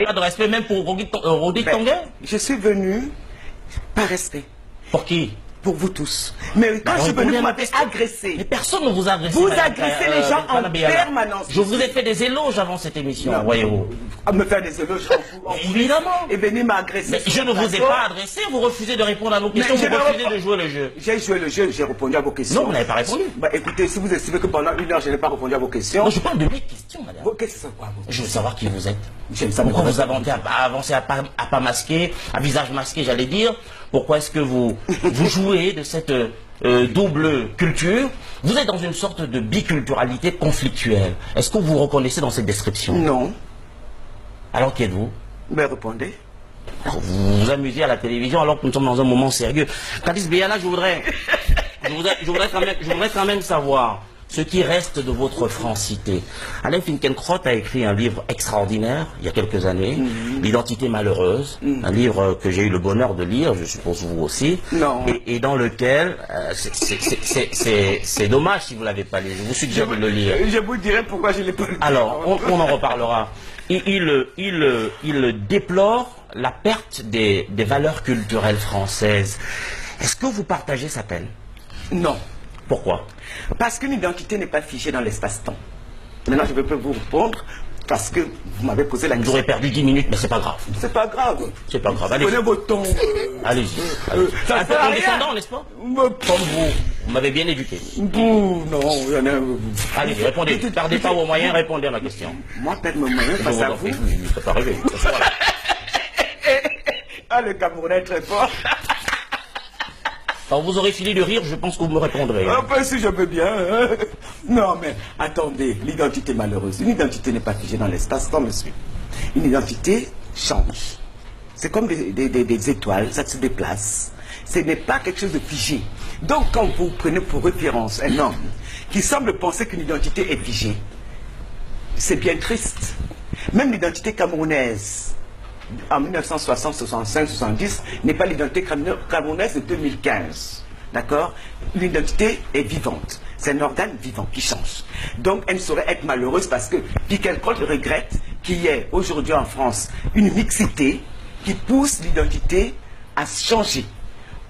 Pas de respect même pour Rodi Tonguet? Je suis venu par respect. Pour qui? Pour vous tous. Mais quand je suis venu, vous m'avez agressé. Mais personne ne vous a agressé. Vous agressez les gens en permanence. Je vous ai fait des éloges avant cette émission, voyez-vous. À me faire des éloges évidemment. Et venir m'agresser. Mais je ne vous ai pas adressé, vous refusez de répondre à nos questions, vous refusez de jouer le jeu. J'ai joué le jeu, j'ai répondu à vos questions. Non, vous n'avez pas répondu. Bah écoutez, si vous estimez que pendant 1 heure, je n'ai pas répondu à vos questions. Non, je parle de mes questions, madame. Vos questions, quoi? Je veux savoir qui vous êtes. J'aime ça. Pourquoi vous avancez à pas masqué, à visage masqué, j'allais dire? Pourquoi est-ce que vous jouez de cette double culture? Vous êtes dans une sorte de biculturalité conflictuelle. Est-ce que vous vous reconnaissez dans cette description? Non. Alors qui êtes-vous? Mais répondez. Alors, vous vous amusez à la télévision alors que nous sommes dans un moment sérieux. Kadis Béala, je voudrais quand même savoir ce qui reste de votre francité. Alain Finkielkraut a écrit un livre extraordinaire il y a quelques années, L'identité malheureuse, un livre que j'ai eu le bonheur de lire, je suppose vous aussi, et dans lequel, c'est dommage si vous ne l'avez pas lu, je vous suggère de le lire. Je vous dirai pourquoi je ne l'ai pas lu. Alors, on en reparlera. Il déplore la perte des valeurs culturelles françaises. Est-ce que vous partagez sa peine? Non. Pourquoi? Parce qu'une identité n'est pas figée dans l'espace-temps. Maintenant, je ne peux pas vous répondre parce que vous m'avez posé la question. Vous aurez perdu 10 minutes, mais c'est pas grave. C'est pas grave. C'est pas grave. Allez-y. Prenez vos tons. Allez-y. Ça sert à rien. Descendant, n'est-ce pas? Comme vous m'avez bien éduqué. Non, il y en a... Allez, répondez. Ne perdez pas vos moyens, répondez à ma question. Moi, perdre mes moyens face à vous. Ça peut arriver. Ah, le Camerounais est très fort. Quand vous aurez fini de rire, je pense que vous me répondrez. Enfin, si je peux bien. Hein. Non, mais attendez, l'identité malheureuse. Une identité n'est pas figée dans l'espace-temps, monsieur. Une identité change. C'est comme des étoiles, ça se déplace. Ce n'est pas quelque chose de figé. Donc, quand vous prenez pour référence un homme qui semble penser qu'une identité est figée, c'est bien triste. Même l'identité camerounaise, en 1960, 65, 70, n'est pas l'identité camerounaise de 2015. D'accord? L'identité est vivante. C'est un organe vivant qui change. Donc, elle ne saurait être malheureuse parce que Finkielkraut regrette qu'il y ait aujourd'hui en France une mixité qui pousse l'identité à changer.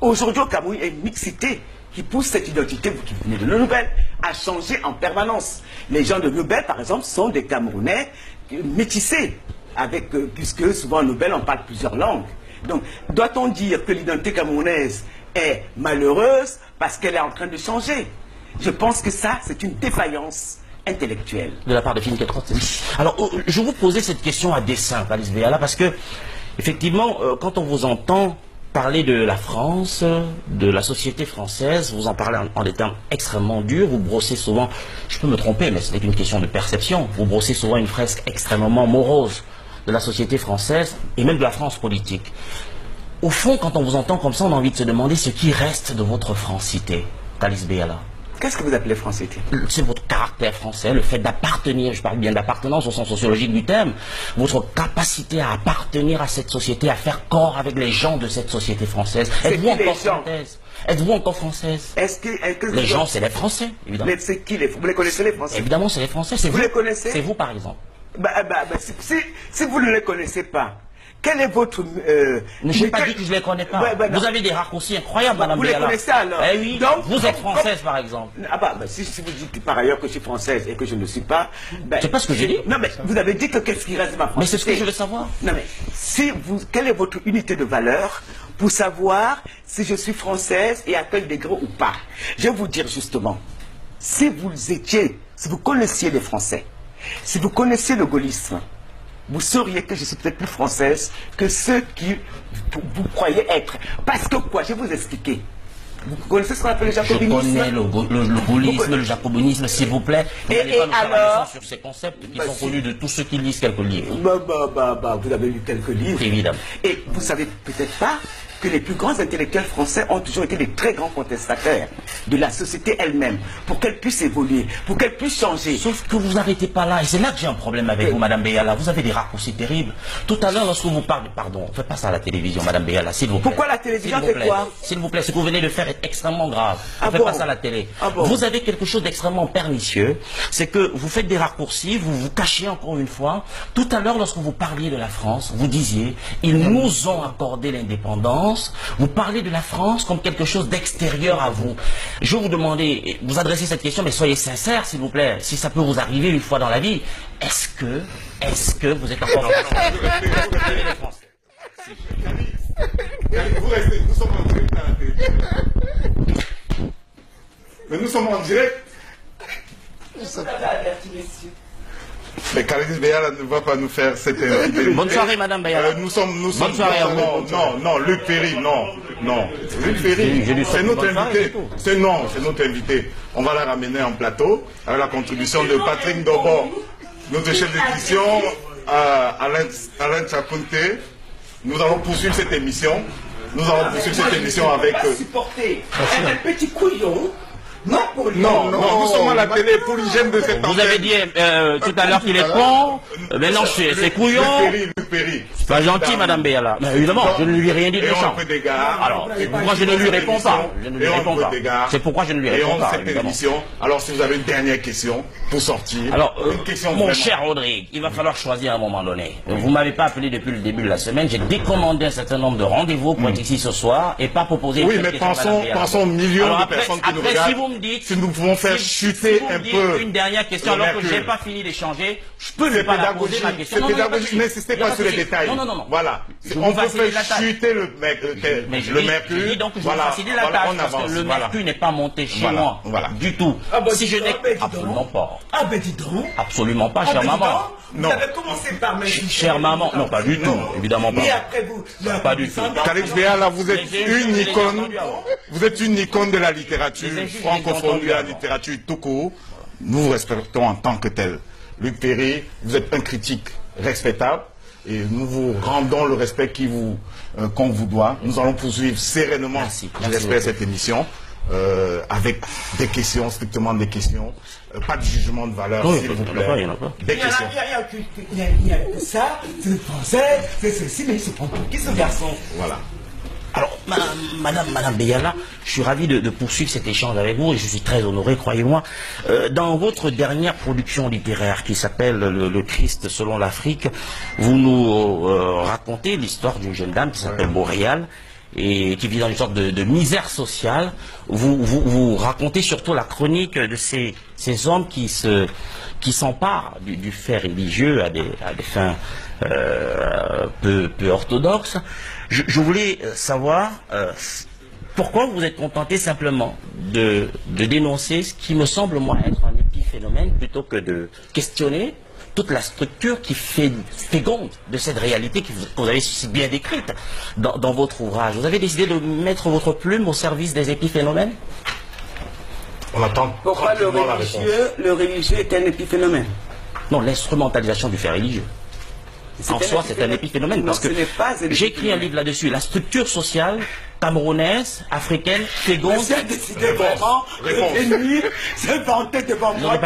Aujourd'hui au Cameroun, il y a une mixité qui pousse cette identité, vous qui venez de nos nouvelles, à changer en permanence. Les gens de Nobel, par exemple, sont des Camerounais métissés. Puisque souvent en Nobel on parle plusieurs langues. Donc, doit-on dire que l'identité camerounaise est malheureuse parce qu'elle est en train de changer? Je pense que ça, c'est une défaillance intellectuelle. De la part de Finkielkraut. Alors, je vous posais cette question à dessein, Kadis Béala, parce que, effectivement, quand on vous entend parler de la France, de la société française, vous en parlez en des termes extrêmement durs, vous brossez souvent, je peux me tromper, mais ce n'est qu'une question de perception, vous brossez souvent une fresque extrêmement morose de la société française et même de la France politique. Au fond, quand on vous entend comme ça, on a envie de se demander ce qui reste de votre francité, Kadis Béala. Qu'est-ce que vous appelez francité? C'est votre caractère français, le fait d'appartenir, je parle bien d'appartenance au sens sociologique du terme, votre capacité à appartenir à cette société, à faire corps avec les gens de cette société française. Êtes-vous encore française? Êtes-vous encore française? Les gens, c'est les Français, évidemment. C'est qui les Français? Vous les connaissez, les Français? Évidemment, c'est les Français. Vous les connaissez? C'est vous, par exemple. Si vous ne les connaissez pas, quel est votre... je n'ai pas dit que je ne les connais pas. Vous avez des raccourcis incroyables, madame Béala. Vous les connaissez alors? Eh oui, donc, vous êtes française, par exemple. Si vous dites par ailleurs que je suis française et que je ne le suis pas... c'est pas ce que j'ai dit. Non, mais vous avez dit que qu'est-ce qui reste de ma francité? Mais c'est ce que je veux savoir. Non, mais quelle est votre unité de valeur pour savoir si je suis française et à quel degré ou pas? Je vais vous dire justement, si vous connaissiez les Français, si vous connaissiez le gaullisme, vous sauriez que je suis peut-être plus française que ceux qui vous croyez être. Parce que quoi? Je vais vous expliquer. Vous connaissez ce qu'on appelle le jacobinisme? Je connais le gaullisme, le jacobinisme, s'il vous plaît. Vous n'allez pas nous faire la leçon sur ces concepts qui sont connus de tous ceux qui lisent quelques livres. Vous avez lu quelques livres. Évidemment. Et vous savez peut-être pas que les plus grands intellectuels français ont toujours été des très grands contestataires de la société elle-même, pour qu'elle puisse évoluer, pour qu'elle puisse changer. Sauf que vous n'arrêtez pas là, et c'est là que j'ai un problème avec vous, Madame Beyala. Vous avez des raccourcis terribles. Tout à l'heure, lorsque vous parlez, pardon, faites pas ça à la télévision, Madame Beyala, s'il vous plaît. Pourquoi la télévision fait quoi? S'il vous plaît, ce que vous venez de faire est extrêmement grave. Ne faites pas ça à la télé. Bon. Vous avez quelque chose d'extrêmement pernicieux, c'est que vous faites des raccourcis, vous vous cachez encore une fois. Tout à l'heure, lorsque vous parliez de la France, vous disiez, ils nous ont accordé l'indépendance. Vous parlez de la France comme quelque chose d'extérieur à vous. Je vais vous demander, vous adressez cette question, mais soyez sincère, s'il vous plaît, si ça peut vous arriver une fois dans la vie. Est-ce que vous êtes encore Vous restez, nous sommes en direct à la télé. Mais nous sommes en direct. Mais Khalid Beyala ne va pas nous faire cette invité. Bonne soirée, Madame Beyala. Nous sommes. Bonne soirée à vous. Non, Luc Ferry, non. Luc Ferry, c'est notre invité. C'est notre invité. On va la ramener en plateau avec la contribution de Patrick Dobor, notre chef d'édition, Alain Tchakounté. Nous allons poursuivre cette émission. Avec. Supporter un petit couillon. Non, nous sommes à la télé pour l'hygiène de cette Vous avez dit tout à l'heure qu'il est con, maintenant c'est couillon. Luc Ferry. C'est pas gentil, Madame Beyala. Mais évidemment, je ne lui ai rien dit de méchant. Alors, c'est pourquoi je ne lui réponds pas. C'est pourquoi je ne lui réponds pas. Alors, si vous avez une dernière question pour sortir. Alors, mon cher Rodrigue, il va falloir choisir à un moment donné. Vous m'avez pas appelé depuis le début de la semaine. J'ai décommandé un certain nombre de rendez-vous pour être ici ce soir et pas proposer. Oui, mais pensons aux millions de personnes qui nous regardent. Si nous pouvons faire chuter un peu. Une dernière question, alors que je n'ai pas fini d'échanger, je peux ne pas la poser ma question. C'est pédagogique, n'insistez pas sur les détails. Non. Voilà. On peut faire chuter le mercure. Je dis donc que je vais faciliter la tâche parce que le mercure n'est pas monté chez moi. Du tout. Si je n'ai absolument pas. Ah ben dis donc. Absolument pas, chère maman. Vous avez commencé par m'insulter. Chère maman, non, pas du tout, évidemment pas. Et après vous, pas du tout. Khalid Beyala, vous êtes une icône. Vous êtes une icône de la littérature francophone, de la littérature tout court. Nous vous respectons en tant que tel. Luc Ferry, vous êtes un critique respectable et nous vous rendons le respect qu'on vous doit. Nous allons poursuivre sereinement, j'espère, cette émission avec des questions, strictement des questions. Pas de jugement de valeur, s'il vous plaît. Il n'y en a pas. Des questions. Il y a ça, c'est le français, c'est ceci, mais il se prend pour qui ce garçon? Voilà. Alors, Madame Beyala, je suis ravi de poursuivre cet échange avec vous et je suis très honoré, croyez-moi. Dans votre dernière production littéraire qui s'appelle Le Christ selon l'Afrique, vous nous racontez l'histoire d'une jeune dame qui s'appelle Boréal et qui vit dans une sorte de misère sociale. Vous racontez surtout la chronique de ces hommes qui s'emparent du fait religieux à des fins peu orthodoxes. Je voulais savoir pourquoi vous êtes contenté simplement de dénoncer ce qui me semble moi être un épiphénomène plutôt que de questionner toute la structure qui féconde de cette réalité que vous avez si bien décrite dans votre ouvrage. Vous avez décidé de mettre votre plume au service des épiphénomènes? On attend. Pourquoi le religieux est un épiphénomène? Non, l'instrumentalisation du fait religieux. En soi, c'est un épiphénomène parce que j'ai écrit un livre là-dessus. La structure sociale camerounaise, africaine, féconde. Monsieur a décidé vraiment de nuire, se vanter devant moi. Non,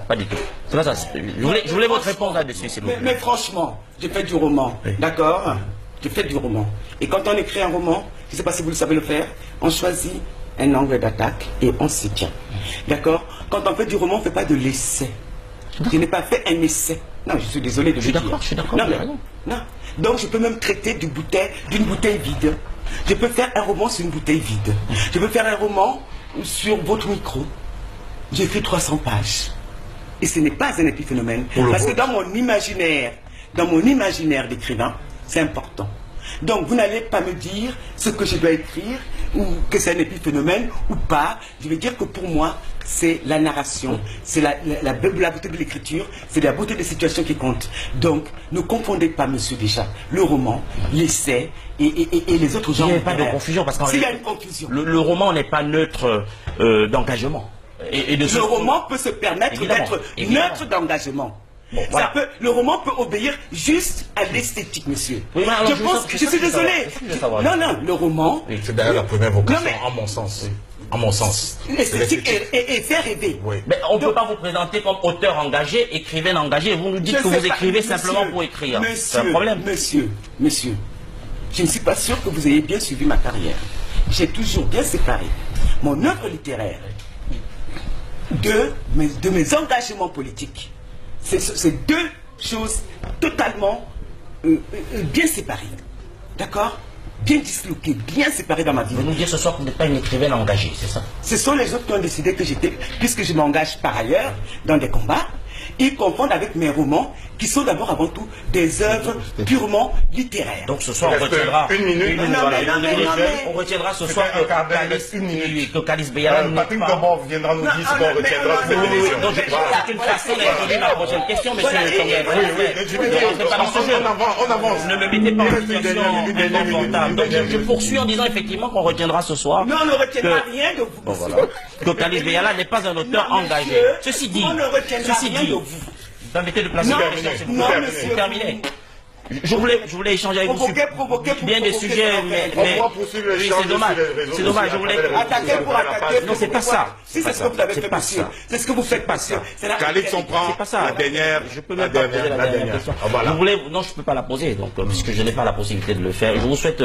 pas du tout. Je voulais votre réponse là-dessus, s'il vous plaît. Mais franchement, j'ai fait du roman, d'accord? J'ai fait du roman. Et quand on écrit un roman, je ne sais pas si vous le savez le faire, on choisit un angle d'attaque et on s'y tient. D'accord? Quand on fait du roman, on ne fait pas de l'essai. Je n'ai pas fait un essai. Non, je suis désolé de le dire. Je suis d'accord. Non. Donc je peux même traiter d'une bouteille vide. Je peux faire un roman sur une bouteille vide. Je peux faire un roman sur votre micro. J'ai fait 300 pages. Et ce n'est pas un épiphénomène. Parce que dans mon imaginaire d'écrivain, c'est important. Donc vous n'allez pas me dire ce que je dois écrire, ou que c'est un épiphénomène ou pas. Je veux dire que pour moi, c'est la narration, c'est la beauté de l'écriture, c'est la beauté des situations qui comptent. Donc, ne confondez pas, monsieur, déjà, le roman, l'essai et les autres genres. Il n'y a pas de confusion, parce qu'il y a une confusion. Le roman n'est pas neutre d'engagement. Le roman peut se permettre d'être neutre d'engagement. Bon, voilà. Le roman peut obéir juste à l'esthétique, monsieur. Oui, mais alors, je pense que je suis désolé. Non, non, le roman... Oui, c'est d'ailleurs la première vocation, Non, mais- à mon sens. À mon sens. L'esthétique est fait rêver. Oui. Mais on ne peut pas vous présenter comme auteur engagé, écrivain engagé. Vous nous dites Je que sais vous pas, écrivez monsieur, simplement pour écrire. C'est un Monsieur, problème. monsieur, je ne suis pas sûr que vous ayez bien suivi ma carrière. J'ai toujours bien séparé mon œuvre littéraire de mes engagements politiques. C'est deux choses totalement bien séparées. D'accord? Bien disloquées, bien séparées dans ma vie. Vous nous dites ce soir que vous n'êtes pas une écrivaine engagée, c'est ça? Ce sont les autres qui ont décidé que j'étais, puisque je m'engage par ailleurs dans des combats, ils confondent avec mes romans qui sont d'abord avant tout des œuvres purement littéraires. Donc ce soir, on Reste retiendra une minute. On retiendra ce soir que Calice Beyala n'est Patrick pas... d'abord viendra nous dire ce qu'on retiendra de cette émission. Donc c'est une façon d'introduire ma prochaine question, monsieur le Tonguet. Ne rentrez pas dans ce jeu. On avance. Ne me mettez pas en situation inconfortable. Donc je poursuis en disant effectivement qu'on retiendra ce soir Non, on ne retiendra rien de vous. que Calice Beyala n'est pas un auteur engagé. Ceci dit, on ne retiendra rien de vous. permettez de placer Non, la question, s'il vous non, plaît. monsieur. C'est terminé. Je voulais échanger avec vous sur Provoquer pour bien des provoquer, sujets, provoquer. mais On va poursuivre oui, l'échange c'est dommage. sur les réseaux C'est dommage. Je sociaux voulais après la Attaquer pour attaquer. Non, c'est pas ça. Si c'est ce que vous avez C'est fait, pas monsieur. ça. C'est ce que vous faites, monsieur. C'est la Calix, on prend C'est pas ça. la dernière. Je peux même pas poser la dernière question. Ah, voilà. Vous voulez, non, je peux pas la poser, donc puisque je n'ai pas la possibilité de le faire. Je vous souhaite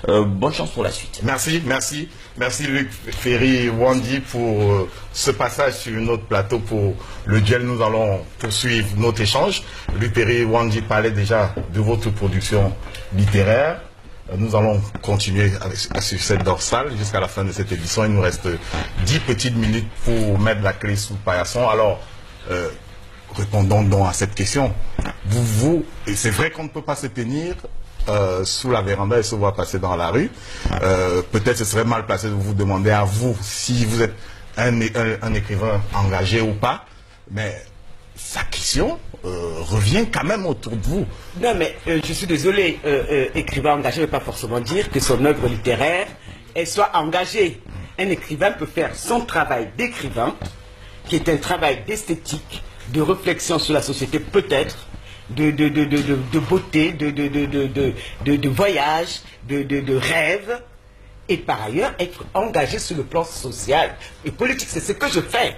bonne chance pour la suite. Merci, merci. Merci Luc Ferry Wandi pour ce passage sur notre plateau pour le duel. Nous allons poursuivre notre échange. Luc Ferry Wandi parlait déjà de votre production littéraire. Nous allons continuer sur cette dorsale jusqu'à la fin de cette édition. Il nous reste 10 petites minutes pour mettre la clé sous le paillasson. Alors, répondons donc à cette question. Et c'est vrai qu'on ne peut pas se tenir sous la véranda et se voir passer dans la rue. Peut-être ce serait mal placé de vous demander à vous si vous êtes un écrivain engagé ou pas, mais sa question revient quand même autour de vous. Non, mais je suis désolé, écrivain engagé ne veut pas forcément dire que son œuvre littéraire elle soit engagée. Un écrivain peut faire son travail d'écrivain, qui est un travail d'esthétique, de réflexion sur la société, peut-être, de beauté, de voyage, de rêve, et par ailleurs être engagé sur le plan social et politique. C'est ce que je fais.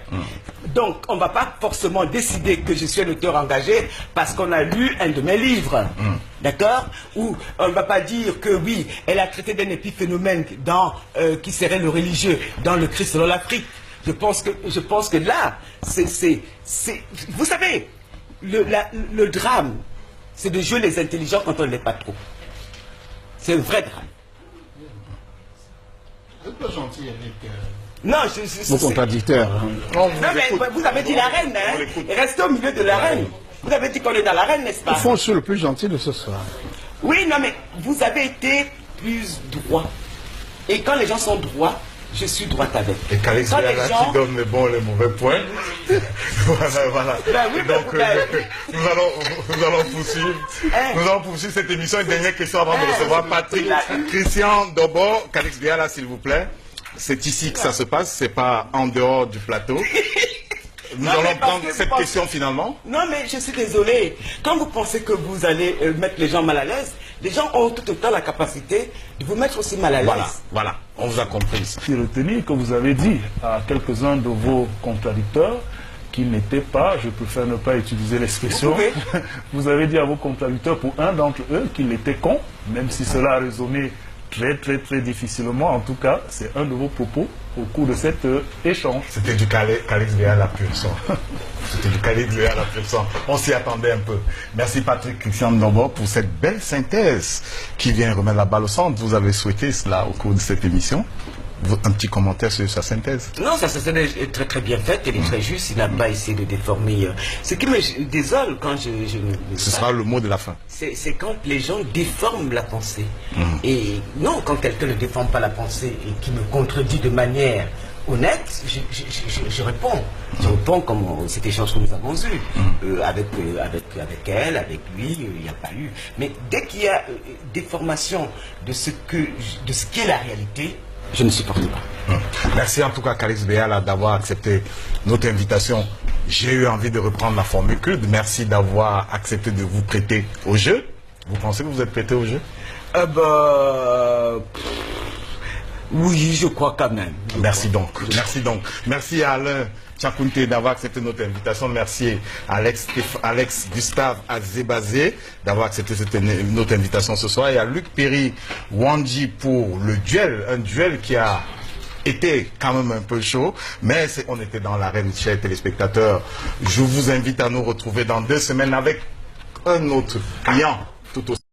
Donc, on ne va pas forcément décider que je suis un auteur engagé parce qu'on a lu un de mes livres. D'accord? Ou on ne va pas dire que oui, elle a traité d'un épiphénomène qui serait le religieux dans le Christ selon l'Afrique. Je pense que là, vous savez, le drame, c'est de jouer les intelligents quand on ne l'est pas trop. C'est un vrai drame. C'est pas gentil avec Non, vos contradicteurs. Non, mais vous avez dit l'arène, hein? Restez au milieu de l'arène. Vous avez dit qu'on est dans l'arène, n'est-ce pas? Au fond, je suis le plus gentil de ce soir. Oui, non, mais vous avez été plus droit. Et quand les gens sont droits, je suis droite avec. Et Calix Quand les Beyala gens- qui donne les bons et les mauvais points. Voilà. Ben oui, ben, Donc, nous allons poursuivre cette émission. Une dernière question avant de recevoir Patrick. Christian Dobo, Calix Beyala, s'il vous plaît. C'est ici que ça se passe, c'est pas en dehors du plateau. Nous Non, mais allons parce prendre que cette vous question finalement. Non, mais je suis désolé. Quand vous pensez que vous allez mettre les gens mal à l'aise, les gens ont tout autant la capacité de vous mettre aussi mal à l'aise. Voilà, on vous a compris. Puis retenir que vous avez dit à quelques-uns de vos contradicteurs qu'ils n'étaient pas, je préfère ne pas utiliser l'expression, Vous pouvez. vous avez dit à vos contradicteurs, pour un d'entre eux, qu'il était con, même si cela a résonné très difficilement. En tout cas, c'est un de vos propos au cours de cet échange. C'était du Calix Beyala pur sang. C'était du Calix Beyala pur sang. On s'y attendait un peu. Merci Patrick Christian Dobo pour cette belle synthèse qui vient remettre la balle au centre. Vous avez souhaité cela au cours de cette émission. Un petit commentaire sur sa synthèse. Non, ça est très bien faite, elle est très juste, il n'a pas essayé de déformer. Ce qui me désole quand Ce sera le mot de la fin. c'est quand les gens déforment la pensée. Et non, quand quelqu'un ne déforme pas la pensée et qui me contredit de manière honnête, je réponds. Je réponds comme cet échange que nous avons eu. Avec elle, avec lui, il n'y a pas eu. Mais dès qu'il y a déformation de ce qu'est la réalité, je ne supporte pas. Merci en tout cas Calix Beyala d'avoir accepté notre invitation J'ai eu envie de reprendre la formule culte. Merci d'avoir accepté de vous prêter au jeu. Vous pensez que vous êtes prêté au jeu? Oui, je crois quand même. Merci donc. Merci donc. Merci à Alain Tchakounte d'avoir accepté notre invitation. Merci à Alex Gustave Azebazé d'avoir accepté notre invitation ce soir. Et à Luc Perry Wandji pour le duel. Un duel qui a été quand même un peu chaud. Mais on était dans l'arène, chers téléspectateurs. Je vous invite à nous retrouver dans 2 semaines avec un autre client tout aussi.